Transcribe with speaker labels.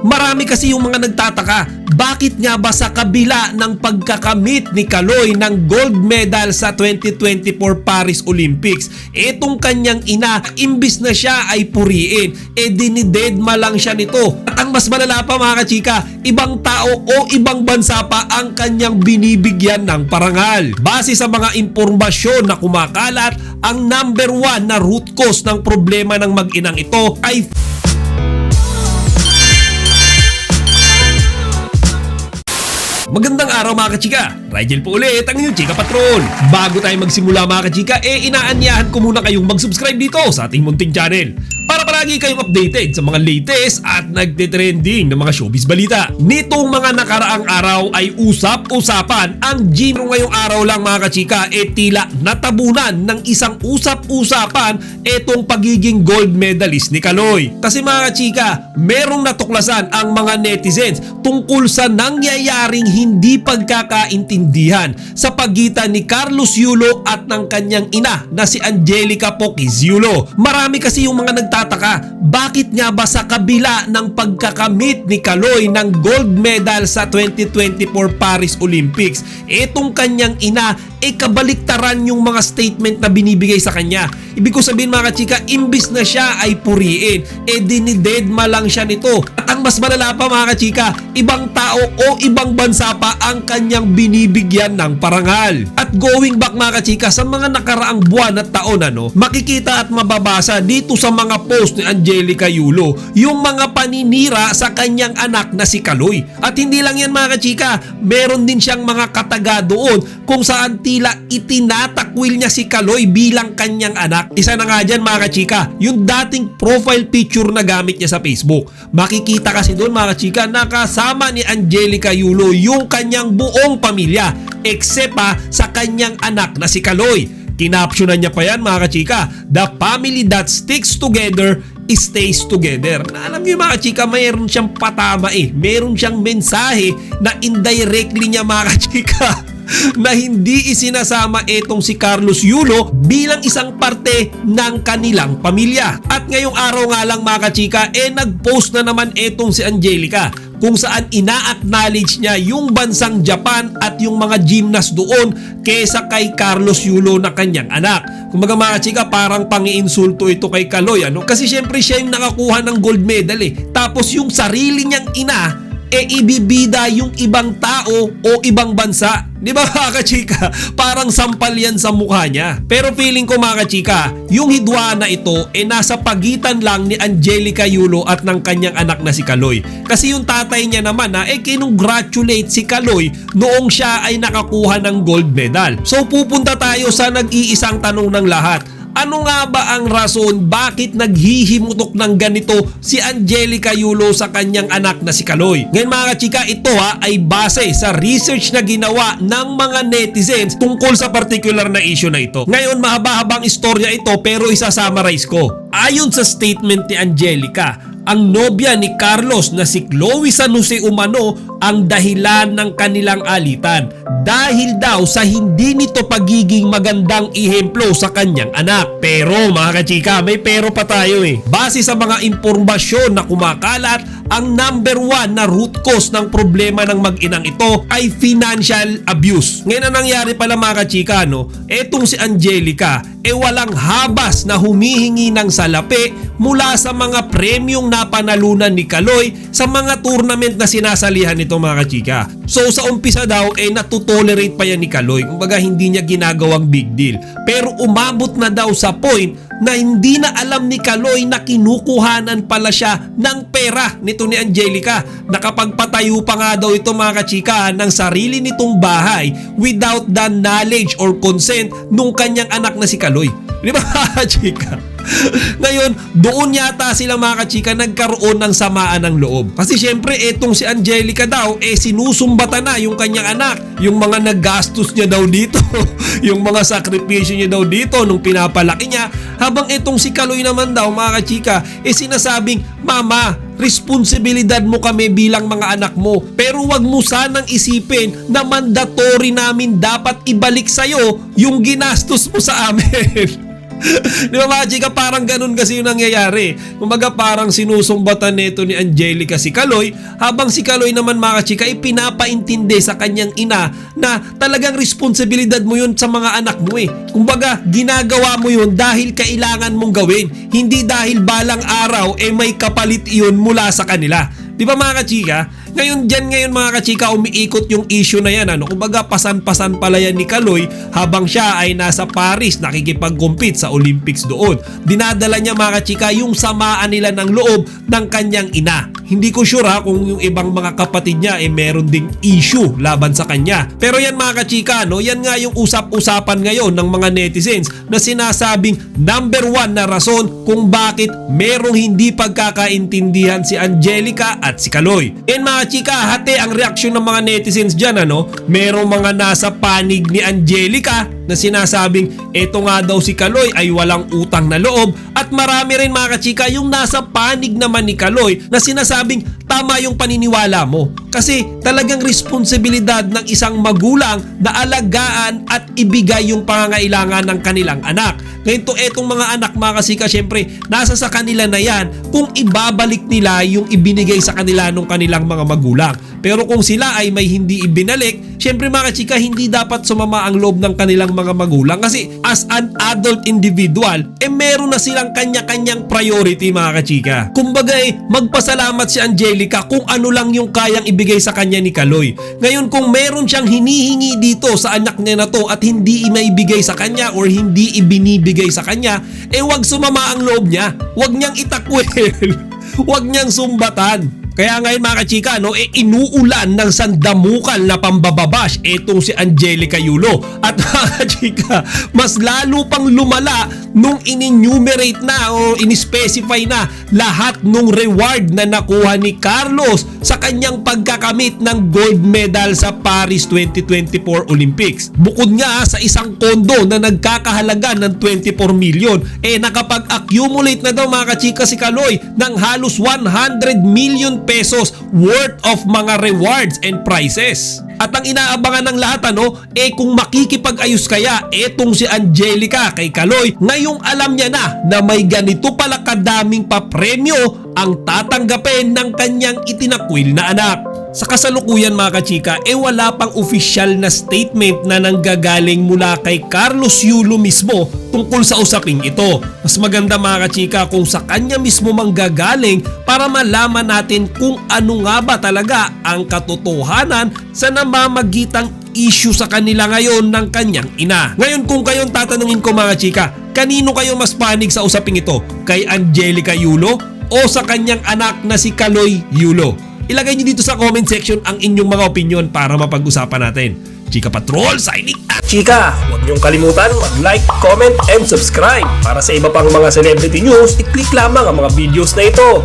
Speaker 1: Marami kasi yung mga nagtataka, bakit nga ba sa kabila ng pagkakamit ni Kaloy ng gold medal sa 2024 Paris Olympics, etong kanyang ina, imbis na siya ay puriin, dinidedma lang siya nito. At ang mas malala pa mga kachika, ibang tao o ibang bansa pa ang kanyang binibigyan ng parangal. Base sa mga impormasyon na kumakalat, ang number 1 na root cause ng problema ng mag-inang ito ay magandang araw mga kachika! Rigel po ulit ang inyong Chika Patrol. Bago tayo magsimula mga kachika, inaanyahan ko muna kayong mag-subscribe dito sa ating munting channel para palagi kayong updated sa mga latest at nagtitrending na mga showbiz balita. Nitong mga nakaraang araw ay usap-usapan ang gym. Ngayong araw lang mga kachika, tila natabunan ng isang usap-usapan etong pagiging gold medalist ni Kaloy. Kasi mga kachika, merong natuklasan ang mga netizens tungkol sa nangyayaring hindi pagkakaintindihan sa pagitan ni Carlos Yulo at ng kanyang ina na si Angelica Poquiz Yulo. Marami kasi yung mga nagtataka, bakit nga ba sa kabila ng pagkakamit ni Kaloy ng gold medal sa 2024 Paris Olympics, etong kanyang ina kabaliktaran yung mga statement na binibigay sa kanya. Ibig ko sabihin mga kachika, imbis na siya ay puriin, dinidedma lang siya nito. At ang mas malala pa mga kachika, ibang tao o ibang bansa pa ang kanyang binibigyan ng parangal. At going back mga kachika, sa mga nakaraang buwan at taon makikita at mababasa dito sa mga post ni Angelica Yulo yung mga paninira sa kanyang anak na si Kaloy. At hindi lang yan mga kachika, meron din siyang mga kataga doon kung saan tila itinatakwil niya si Kaloy bilang kanyang anak. Isa na nga dyan mga kachika, yung dating profile picture na gamit niya sa Facebook. Makikita kasi doon mga kachika, nakasama ni Angelica Yulo yung kanyang buong pamilya except sa kanyang anak na si Kaloy. Kinapsyonan niya pa yan mga kachika, "The family that sticks together stays together." Na alam niyo mga kachika, mayroon siyang patama meron siyang mensahe na indirectly niya mga kachika na hindi isinasama etong si Carlos Yulo bilang isang parte ng kanilang pamilya. At ngayong araw nga lang mga kachika, nag-post na naman etong si Angelica kung saan ina-acknowledge niya yung bansang Japan at yung mga gymnast doon kesa kay Carlos Yulo na kanyang anak. Kumbaga mga kachika, parang pangiinsulto ito kay Kaloy kasi syempre siya yung nakakuha ng gold medal tapos yung sarili niyang ina ibibida yung ibang tao o ibang bansa. Di ba mga kachika? Parang sampal yan sa mukha niya. Pero feeling ko mga kachika, yung hidwa na ito nasa pagitan lang ni Angelica Yulo at ng kanyang anak na si Kaloy. Kasi yung tatay niya naman kinongratulate si Kaloy noong siya ay nakakuha ng gold medal. So pupunta tayo sa nag-iisang tanong ng lahat. Ano nga ba ang rason bakit naghihimutok ng ganito si Angelica Yulo sa kanyang anak na si Kaloy? Ngayon mga kachika, ito ay base sa research na ginawa ng mga netizens tungkol sa particular na issue na ito. Ngayon mahaba-habang istorya ito pero isa-summarize ko. Ayon sa statement ni Angelica, ang nobya ni Carlos na si Chloe San Jose umano ang dahilan ng kanilang alitan dahil daw sa hindi nito pagiging magandang ihemplo sa kanyang anak. Pero mga kachika, may pero pa tayo Base sa mga impormasyon na kumakalat, ang number 1 na root cause ng problema ng mag-inang ito ay financial abuse. Ngayon ang nangyari pala mga kachika, etong si Angelica walang habas na humihingi ng salapi mula sa mga premyong napanalunan ni Kaloy sa mga tournament na sinasalihan nito mga kachika. So sa umpisa daw natutolerate pa yan ni Kaloy. Kumbaga hindi niya ginagawang big deal. Pero umabot na daw sa point na hindi na alam ni Kaloy na kinukuhanan pala siya ng pera nito ni Angelica. Nakapagpatayo pa nga daw ito mga kachika ng sarili nitong bahay without the knowledge or consent nung kanyang anak na si Kaloy. Di ba mga kachika? Ngayon, doon yata sila mga kachika nagkaroon ng samaan ng loob. Kasi syempre, etong si Angelica daw, sinusumbatan na yung kanyang anak. Yung mga naggastos niya daw dito, yung mga sakripisyo niya daw dito nung pinapalaki niya. Habang etong si Kaloy naman daw, mga kachika, sinasabing, "Mama, responsibilidad mo kami bilang mga anak mo. Pero wag mo sanang isipin na mandatory namin dapat ibalik sa'yo yung ginastos mo sa amin." Di ba mga chika, parang ganun kasi yung nangyayari. Kumbaga parang sinusumbatan nito ni Angelica si Kaloy, habang si Kaloy naman mga chika ay pinapaintindi sa kanyang ina na talagang responsibilidad mo yun sa mga anak mo eh. Kumbaga ginagawa mo yun dahil kailangan mong gawin, hindi dahil balang araw may kapalit iyon mula sa kanila. Di ba mga kachika? Ngayon mga kachika, umiikot yung issue na yan. Kumbaga pasan-pasan pala yan ni Kaloy habang siya ay nasa Paris nakikipag-compete sa Olympics doon. Dinadala niya mga kachika yung samaan nila ng loob ng kanyang ina. Hindi ko sure kung yung ibang mga kapatid niya meron ding issue laban sa kanya. Pero yan mga kachika, yan nga yung usap-usapan ngayon ng mga netizens na sinasabing number 1 na rason kung bakit merong hindi pagkakaintindihan si Angelica at si Kaloy. And mga chika, hati ang reaksyon ng mga netizens dyan. Merong mga nasa panig ni Angelica na sinasabing eto nga daw si Kaloy ay walang utang na loob, at marami rin mga kachika yung nasa panig naman ni Kaloy na sinasabing tama yung paniniwala mo. Kasi talagang responsibilidad ng isang magulang na alagaan at ibigay yung pangangailangan ng kanilang anak. Ngayon etong mga anak mga kasika, syempre nasa sa kanila na yan kung ibabalik nila yung ibinigay sa kanila ng kanilang mga magulang. Pero kung sila ay may hindi ibinalik, syempre mga chika, hindi dapat sumama ang loob ng kanilang mga magulang, kasi as an adult individual, meron na silang kanya-kanyang priority mga kachika. Kumbaga magpasalamat si Angelica kung ano lang yung kayang ibigay sa kanya ni Kaloy. Ngayon kung meron siyang hinihingi dito sa anak niya na to at hindi maibigay sa kanya or hindi ibinibigay sa kanya, wag sumama ang loob niya. Wag niyang itakwil. Wag niyang sumbatan. Kaya ngayon mga kachika, inuulan ng sandamukal na pambababash etong si Angelica Yulo. At mga kachika, mas lalo pang lumala nung in-enumerate na o in-specify na lahat nung reward na nakuha ni Carlos sa kanyang pagkakamit ng gold medal sa Paris 2024 Olympics. Bukod nga sa isang kondo na nagkakahalaga ng 24 million, nakapag-accumulate na daw mga kachika si Kaloy ng halos 100 million pesos worth of mga rewards and prizes. At ang inaabangan ng lahat kung makikipag-ayos kaya etong si Angelica kay Kaloy ngayong alam niya na may ganito pala kadaming papremyo ang tatanggapin ng kanyang itinakwil na anak. Sa kasalukuyan mga kachika, wala pang opisyal na statement na nanggagaling mula kay Carlos Yulo mismo tungkol sa usaping ito. Mas maganda mga kachika kung sa kanya mismo manggagaling para malaman natin kung ano nga ba talaga ang katotohanan sa namamagitang issue sa kanila ngayon ng kanyang ina. Ngayon kung kayong tatanungin ko mga chika, kanino kayo mas panig sa usaping ito? Kay Angelica Yulo o sa kanyang anak na si Kaloy Yulo? Ilagay niyo dito sa comment section ang inyong mga opinion para mapag-usapan natin. Chika Patrol signing out! Chika, huwag niyong kalimutan mag-like, comment, and subscribe. Para sa iba pang mga celebrity news, i-click lamang ang mga videos na ito.